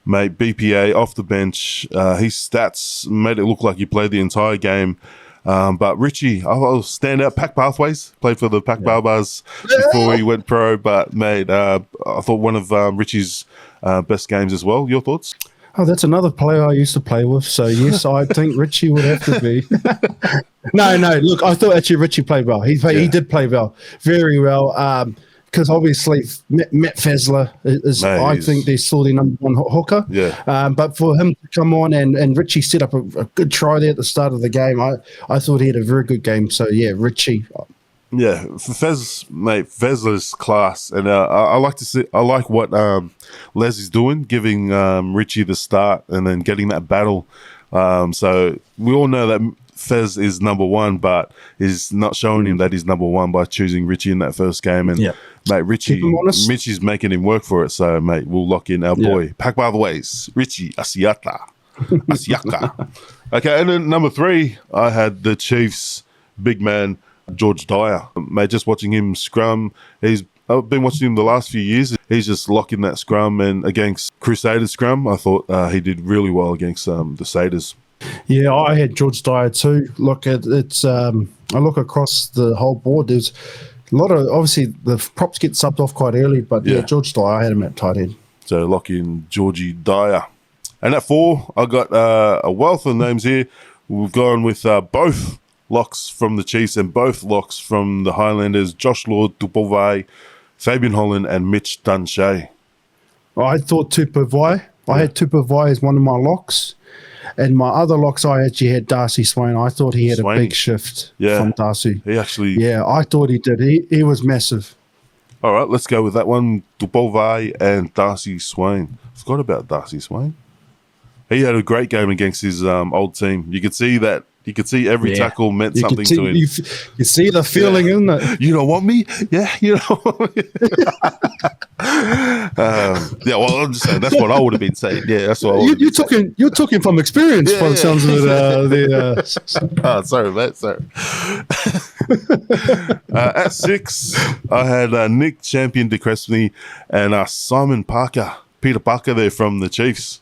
A: Mate, BPA off the bench. His stats made it look like he played the entire game. But Richie, I'll stand out. Pack Pathways, played for the Pack Barbars before he went pro. But, mate, I thought one of Richie's best games as well. Your thoughts?
B: Oh, that's another player I used to play with. So, yes, I think Richie would have to be. No, look, I thought actually Richie played well. He did play well, very well. Because obviously Matt Fazler is, mate, I think they're still the number one hooker. Yeah. But for him to come on and Richie set up a good try there at the start of the game, I thought he had a very good game. So, yeah, Richie.
A: Yeah, for Fazler's class. And I like what Les is doing, giving Richie the start and then getting that battle. So we all know that Fez is number one, but is not showing him that he's number one by choosing Richie in that first game. And, mate, Richie's making him work for it. So, mate, we'll lock in our boy. Pack by the ways, Richie Asiata. Okay, and then number 3, I had the Chiefs' big man, George Dyer. Mate, just watching him scrum, I've been watching him the last few years. He's just locking that scrum, and against Crusaders scrum, I thought he did really well against the Satyrs.
B: Yeah, I had George Dyer too. Look, I look across the whole board. There's a lot of, obviously, the props get subbed off quite early, but George Dyer, I had him at tight end.
A: So lock in Georgie Dyer. And at 4, I got a wealth of names here. We've gone with both locks from the Chiefs and both locks from the Highlanders, Josh Lord, Tupovai, Fabian Holland, and Mitch Dunshea.
B: I thought Tupovai. I had Tupovai as one of my locks. And my other locks, I actually had Darcy Swain. I thought he had a big shift from Darcy.
A: He actually...
B: Yeah, I thought he did. He was massive.
A: All right, let's go with that one. Tupovai and Darcy Swain. Forgot about Darcy Swain. He had a great game against his old team. You could see that You could see every tackle meant something to him.
B: You see the feeling, isn't it?
A: You don't want me? Yeah, you don't want me. Well, I'm just saying that's what I would have been saying. Yeah, that's what I would have been
B: you're talking from experience, by the sounds of it.
A: Sorry, mate. Sorry. At 6, I had Nick Champion de Crespigny and Simon Parker, Peter Parker there from the Chiefs.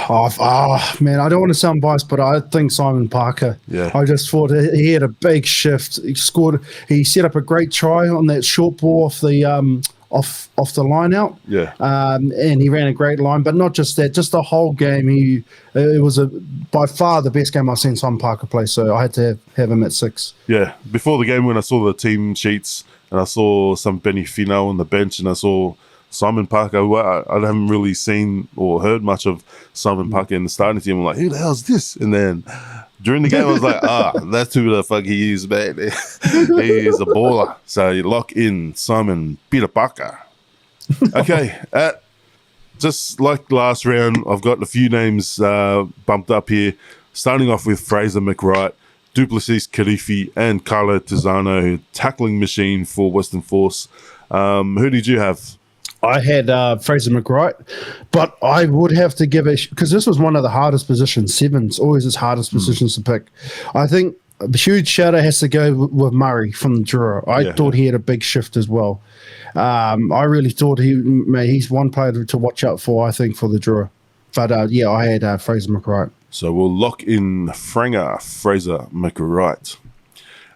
B: Man, I don't want to sound biased, but I think Simon Parker.
A: Yeah.
B: I just thought he had a big shift. He scored. He set up a great try on that short ball off the off the line out.
A: Yeah.
B: And he ran a great line, but not just that. Just the whole game. It was by far the best game I've seen Simon Parker play. So I had to have him at 6.
A: Yeah. Before the game, when I saw the team sheets and I saw some Benny Finau on the bench, and I saw Simon Parker, who I haven't really seen or heard much of Simon Parker in the starting team. I'm like, who the hell is this? And then during the game, I was like, that's who the fuck he is, man. He is a baller. So you lock in Simon Peter Parker. Okay, just like last round, I've got a few names bumped up here. Starting off with Fraser McWright, Duplessis Karifi, and Carlo Tizzano, tackling machine for Western Force. Who did you have?
B: I had Fraser McWright, but I would have to give it, because this was one of the hardest positions. 7's always his hardest positions to pick. I think a huge shout out has to go with Murray from the Drua. I thought he had a big shift as well. I really thought he's one player to watch out for, I think, for the Drua. But I had Fraser McWright.
A: So we'll lock in Fraser McWright.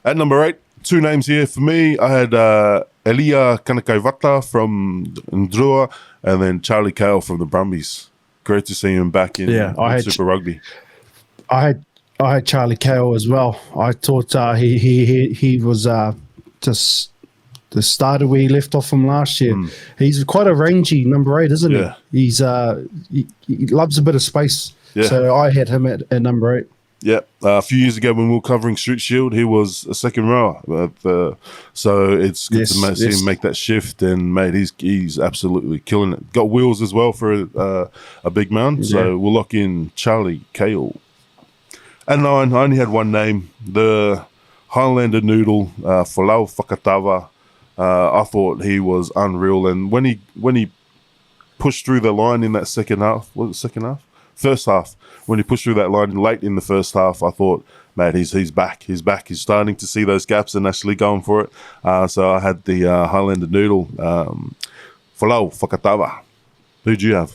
A: At number 8, 2 names here for me. I had Elia Kanakaivata from Drua, and then Charlie Cale from the Brumbies. Great to see him back in Super Rugby.
B: I had Charlie Cale as well. I thought he was just the starter where he left off from last year. He's quite a rangy number 8, isn't he? He's he loves a bit of space. Yeah. So I had him at number 8.
A: Yeah, a few years ago when we were covering Street Shield, he was a second rower. So it's good to see him make that shift, and mate, he's absolutely killing it. Got wheels as well for a big man. So we'll lock in Charlie Cale. At 9, I only had one name, the Highlander noodle, Folau Fakatava. I thought he was unreal, and when he pushed through the line in that second half, first half, when he pushed through that line late in the first half, I thought, mate, he's back. He's back. He's starting to see those gaps and actually going for it. So I had the Highlander noodle, Folau Fakatava. Who'd you have?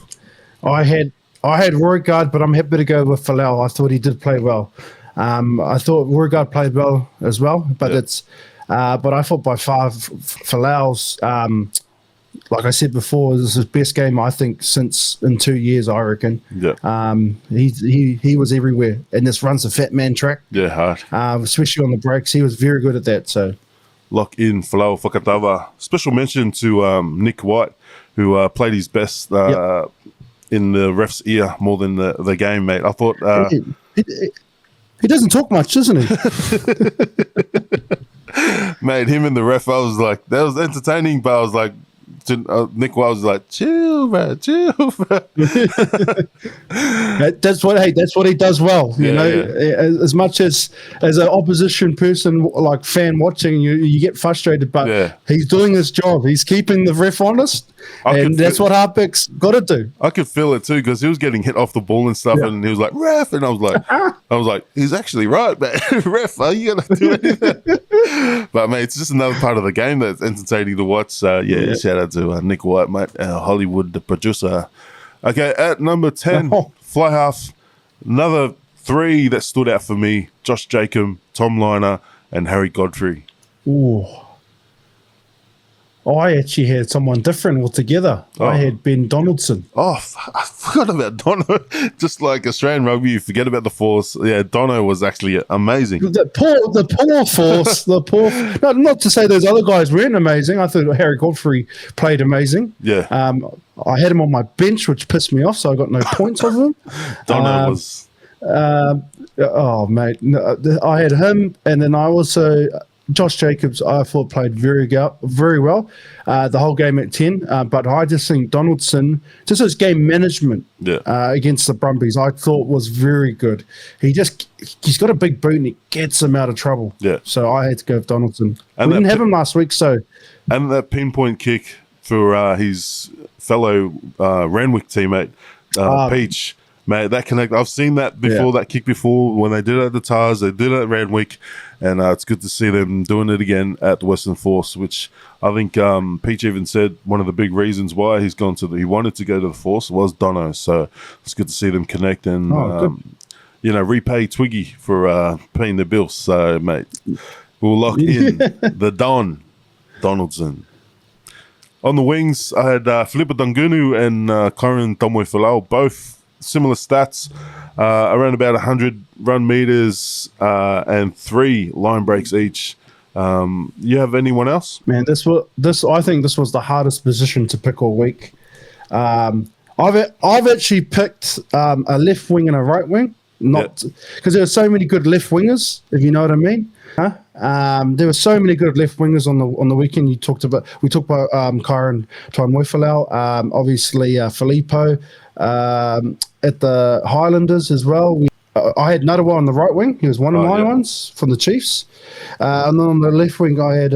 B: I had Roigard, but I'm happy to go with Folau. I thought he did play well. I thought Roigard played well as well, but but I thought by far Folau's, like I said before, this is his best game, I think, since in 2 years, I reckon.
A: Yeah.
B: He was everywhere. And this runs a fat man track.
A: Yeah, hard.
B: Especially on the breaks. He was very good at that. So
A: lock in Folau Fakatava. Special mention to Nick White, who played his best in the ref's ear more than the game, mate. I thought...
B: he doesn't talk much, doesn't he?
A: Mate, him and the ref, I was like, that was entertaining, but I was like, Nick White was like, chill, man, chill.
B: That's what he does well. You know, as much as an opposition person, like fan watching, you get frustrated, but he's doing his job. He's keeping the ref honest, and that's what halfback's got to do. I
A: could feel it too, because he was getting hit off the ball and stuff, and he was like, ref, and I was like, he's actually right, man. Ref, are you gonna do anything? But mate, it's just another part of the game that's entertaining to watch. Shout out to Nick White, mate, Hollywood, the producer. Okay, at number 10, fly half, another 3 that stood out for me: Josh Jacob, Tom Liner, and Harry Godfrey.
B: Ooh. I actually had someone different altogether. I had Ben Donaldson.
A: I forgot about Dono. Just like Australian rugby, you forget about the Force. Yeah, Dono was actually amazing.
B: The poor Force. Not to say those other guys weren't amazing. I thought Harry Godfrey played amazing.
A: Yeah.
B: I had him on my bench, which pissed me off, so I got no points of him.
A: Dono was...
B: mate. No, I had him, and then I also... Josh Jacobs, I thought played very well the whole game at 10. But I just think Donaldson, just his game management against the Brumbies, I thought was very good. He's got a big boot and it gets him out of trouble.
A: Yeah.
B: So I had to go with Donaldson.
A: And
B: we didn't have him last week, so.
A: And that pinpoint kick for his fellow Randwick teammate, Peach. Mate, that connect. I've seen that before. That kick before when they did it at the Tars, they did it at Randwick, and it's good to see them doing it again at the Western Force. Which I think Peach even said one of the big reasons why he wanted to go to the Force was Dono. So it's good to see them connect and repay Twiggy for paying the bills. So mate, we'll lock in the Donaldson. On the wings, I had Filipa Dungunu and Corin Tomoefalau, both similar stats, around about 100 run meters and 3 line breaks each. You have anyone else?
B: Man, I think this was the hardest position to pick all week. I've actually picked a left wing and a right wing, because there are so many good left wingers, if you know what I mean. There were so many good left wingers on the weekend. We talked about Kyron Taimoefalau, obviously Filippo at the Highlanders as well. I had Narawa on the right wing. He was one of my ones from the Chiefs. And then on the left wing, I had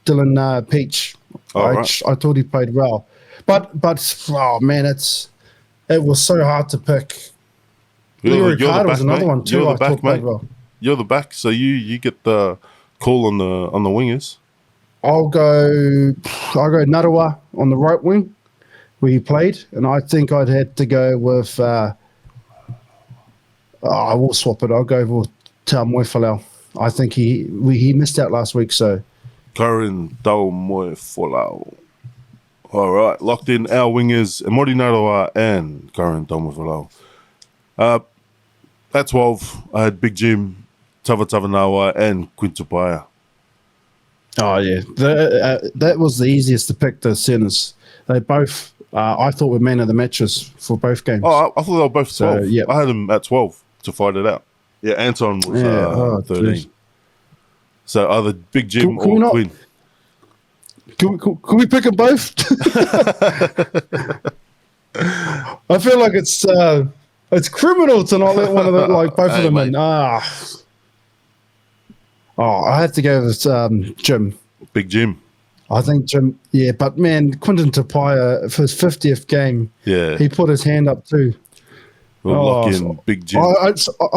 B: Dylan Peach. I thought he played well. But oh man, it was so hard to pick. Leo Ricardo was another one too. I thought played well.
A: You're the back, so you get the call on the wingers. I'll
B: go Narawa on the right wing where he played, and I think I'd had to go with. I will swap it. I'll go with Taimoefalau. I think he missed out last week, so.
A: Corin Taimoefalau. All right, locked in our wingers, Emori Narawa and Corin Taimoefalau. At 12, I had Big Jim, Tavatavanawai, and Quintupaya.
B: Oh, yeah. That was the easiest to pick, the centers. They both, I thought, were man of the matches for both games.
A: Oh, I thought they were both 12. So, I had them at 12 to fight it out. Yeah, Anton was 13. Geez. So either Big Jim or Quinn.
B: Can we pick them both? I feel like it's criminal to not let one of them, both of them in. I have to go with Jim.
A: Big Jim.
B: I think Jim, but man, Quinton Tapia, for his 50th game, he put his hand up too.
A: We'll lock in Big Jim.
B: I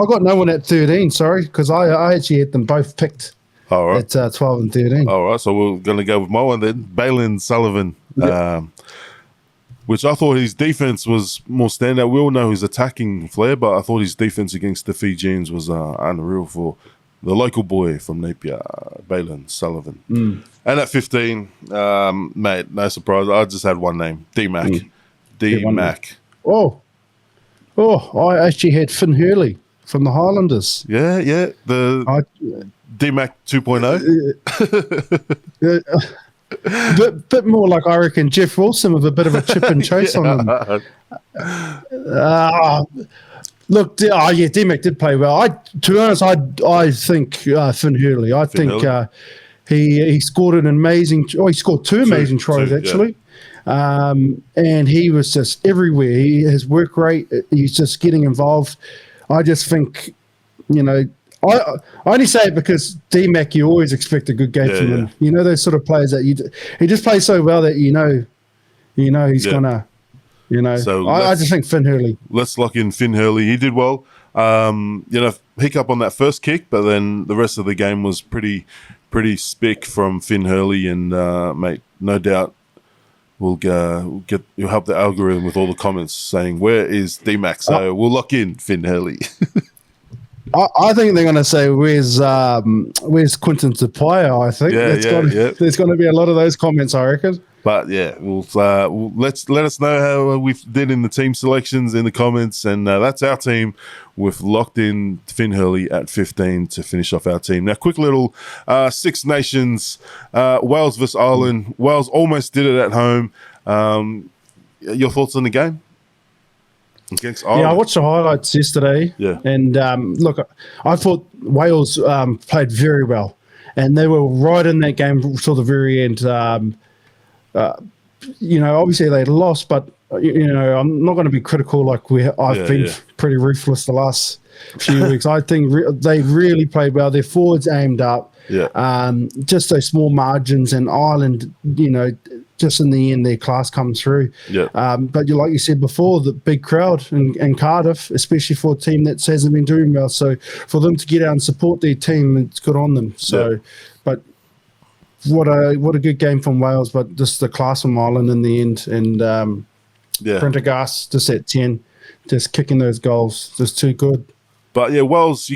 B: got no one at 13, sorry, because I actually had them both picked at 12 and 13.
A: All right, so we're going to go with my one then, Balin Sullivan. Yep. Which I thought his defense was more standout. We all know his attacking flair, but I thought his defense against the Fijians was unreal for the local boy from Napier, Balin Sullivan. And at 15, mate, no surprise, I just had one name, D-Mac. D-Mac.
B: I actually had Finn Hurley from the Highlanders.
A: Yeah, the D-Mac 2.0.
B: Bit more like, I reckon, Jeff Wilson with a bit of a chip and chase on him. Look, D-Mac did play well. To be honest, I think Finn Hurley. I think he scored an amazing. He scored two amazing tries actually, and he was just everywhere. His work rate. He's just getting involved. I just think, I only say it because D-Mac, you always expect a good game from him. You know, those sort of players that he just plays so well that he's gonna. So I just think Finn Hurley.
A: Let's lock in Finn Hurley. He did well. Hiccup on that first kick, but then the rest of the game was pretty spick from Finn Hurley, and mate, no doubt you'll help the algorithm with all the comments saying where is D-Mac. So we'll lock in Finn Hurley.
B: I think they're going to say where's Quinton Tapia. I think there's going to be a lot of those comments, I reckon.
A: But let us know how we did in the team selections in the comments, and that's our team with locked in Finn Hurley at 15 to finish off our team. Now, quick little Six Nations, Wales versus Ireland. Wales almost did it at home. Your thoughts on the game against Ireland?
B: Yeah, I watched the highlights yesterday.
A: Yeah,
B: and look, I thought Wales played very well. and they were right in that game till the very end. Obviously they lost, but I'm not going to be critical like I've been pretty ruthless the last few weeks. I think they really played well. Their forwards aimed up.
A: Yeah.
B: Just those small margins, and Ireland, just in the end, their class comes through.
A: Yeah.
B: But like you said before, the big crowd in Cardiff, especially for a team that hasn't been doing well. So for them to get out and support their team, it's good on them. So, but what a good game from Wales, but just the class from Ireland in the end. And Prendergast just at 10, just kicking those goals, just too good.
A: But yeah, Wales,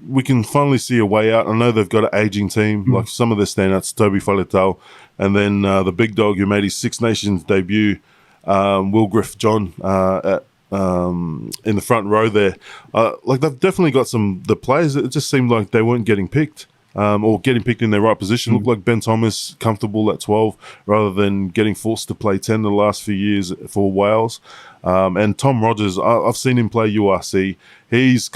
A: we can finally see a way out. I know they've got an aging team, like some of their standouts, Toby Faletau, and then the big dog who made his Six Nations debut, Will Griff-John, in the front row there. They've definitely got the players. It just seemed like they weren't getting picked. Or getting picked in their right position. Looked like Ben Thomas comfortable at 12 rather than getting forced to play 10 the last few years for Wales. And Tom Rogers, I've seen him play URC. He's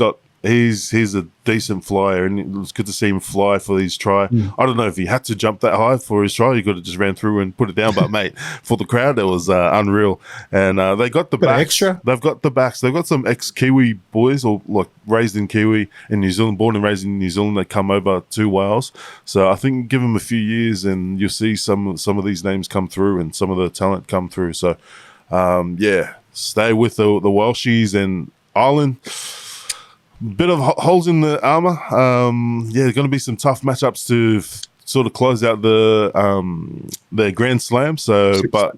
A: a decent flyer, and it was good to see him fly for his try. I don't know if he had to jump that high for his try. He could have just ran through and put it down. But mate, for the crowd, it was unreal. And they got the backs.
B: Extra.
A: They've got the backs. They've got some ex-Kiwi boys, or like raised in Kiwi in New Zealand, born and raised in New Zealand. They come over to Wales. So I think give them a few years, and you'll see some of these names come through, and some of the talent come through. So stay with the Welshies and Ireland. Bit of holes in the armor. There's going to be some tough matchups to sort of close out their Grand Slam. So, but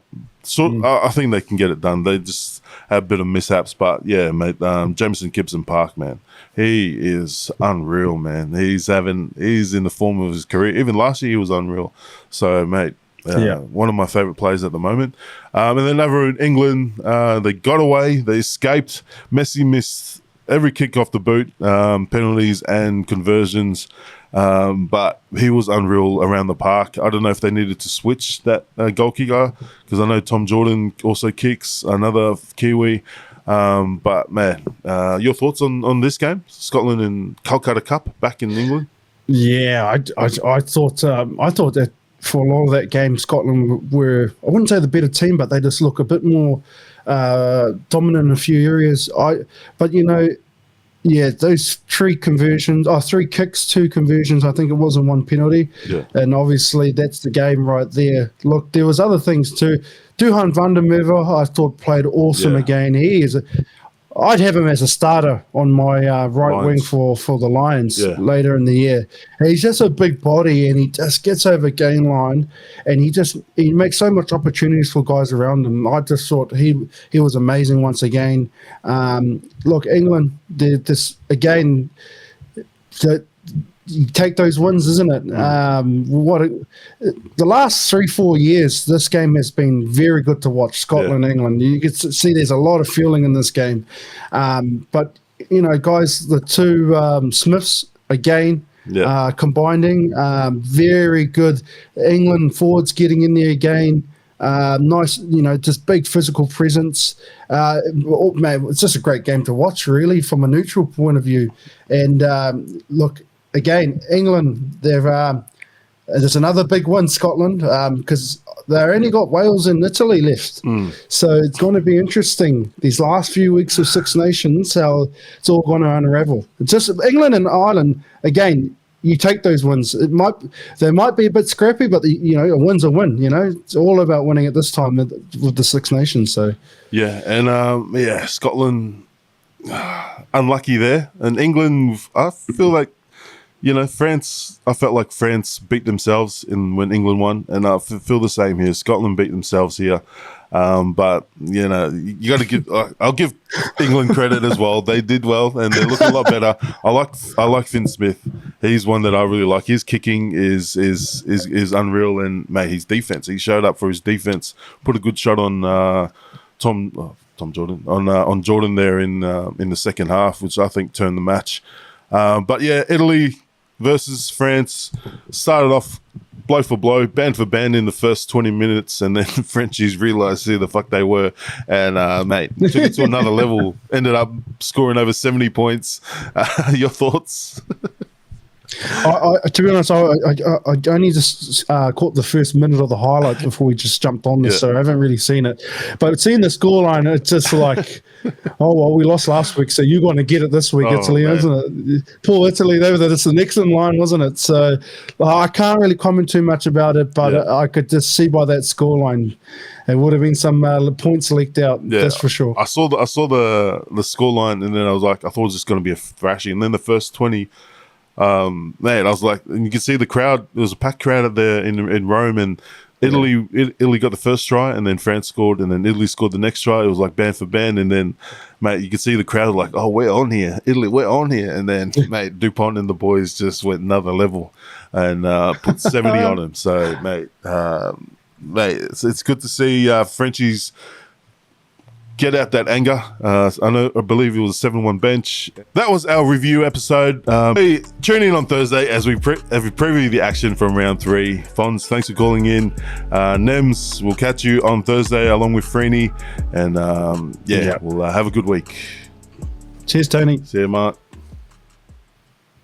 A: I think they can get it done. They just have a bit of mishaps. But yeah, mate, Jameson Gibson Park, man, he is unreal, man. He's in the form of his career. Even last year, he was unreal. So, mate. One of my favourite players at the moment. And then over in England, they got away. They escaped. Messi missed every kick off the boot, penalties and conversions. But he was unreal around the park. I don't know if they needed to switch that goal kicker, because I know Tom Jordan also kicks, another Kiwi. But man, your thoughts on this game? Scotland and Calcutta Cup back in England?
B: Yeah, I thought that for a lot of that game, Scotland were, I wouldn't say the better team, but they just look a bit more dominant in a few areas. Those three kicks, 2 conversions, I think it was, and 1 penalty.
A: Yeah.
B: And obviously that's the game right there. Look, there was other things too. Duhan van der Merwe, I thought, played awesome again. I'd have him as a starter on my right wing for the Lions later in the year. He's just a big body, and he just gets over gain line, and he makes so much opportunities for guys around him. I just thought he was amazing once again. Look, England, this again, you take those wins, isn't it? The last 3-4 years, this game has been very good to watch. Scotland, England. You can see there's a lot of feeling in this game. But guys, the two Smiths again combining, very good. England forwards getting in there again. Nice, just big physical presence. Man, it's just a great game to watch, really, from a neutral point of view. And look. Again, England, there's another big one, Scotland, because they only got Wales and Italy left. So it's going to be interesting, these last few weeks of Six Nations, how it's all going to unravel. It's just England and Ireland, again, you take those wins. They might be a bit scrappy, but a win's a win. It's all about winning at this time with the Six Nations. So Scotland, unlucky there. And England, I feel like, France, I felt like France beat themselves when England won, and I feel the same here. Scotland beat themselves here. But, you got to I'll give England credit as well. They did well, and they look a lot better. I like Finn Smith. He's one that I really like. His kicking is unreal, and, mate, his defense. He showed up for his defense, put a good shot on Tom Jordan, on Jordan there in the second half, which I think turned the match. But yeah, Italy versus France started off blow for blow, band for band in the first 20 minutes, and then the Frenchies realised who the fuck they were, and mate, took it to another level. Ended up scoring over 70 points. Your thoughts? To be honest, I only just caught the first minute of the highlights before we just jumped on this, so I haven't really seen it. But seeing the scoreline, it's just like, oh, well, we lost last week, so you're going to get it this week, Italy, isn't it? Poor Italy, that's the next in line, wasn't it? So I can't really comment too much about it, but I could just see by that scoreline, there would have been some points leaked out, that's for sure.
A: I saw the scoreline, and then I was like, I thought it was just going to be a thrashing, and then the first 20. Man, I was like, and you can see the crowd. There was a packed crowd out there in Rome, and Italy got the first try, and then France scored, and then Italy scored the next try. It was like band for band, and then, mate, you could see the crowd like, oh, we're on here, Italy, we're on here, and then, mate, Dupont and the boys just went another level and put 70 on them. So, mate, it's good to see Frenchies get out that anger. I believe it was a 7-1 bench. That was our review episode. Tune in on Thursday as we preview the action from round 3. Fonz, thanks for calling in. Nems, we'll catch you on Thursday along with Freeney. And we'll have a good week.
B: Cheers, Tony.
A: See you, Mark.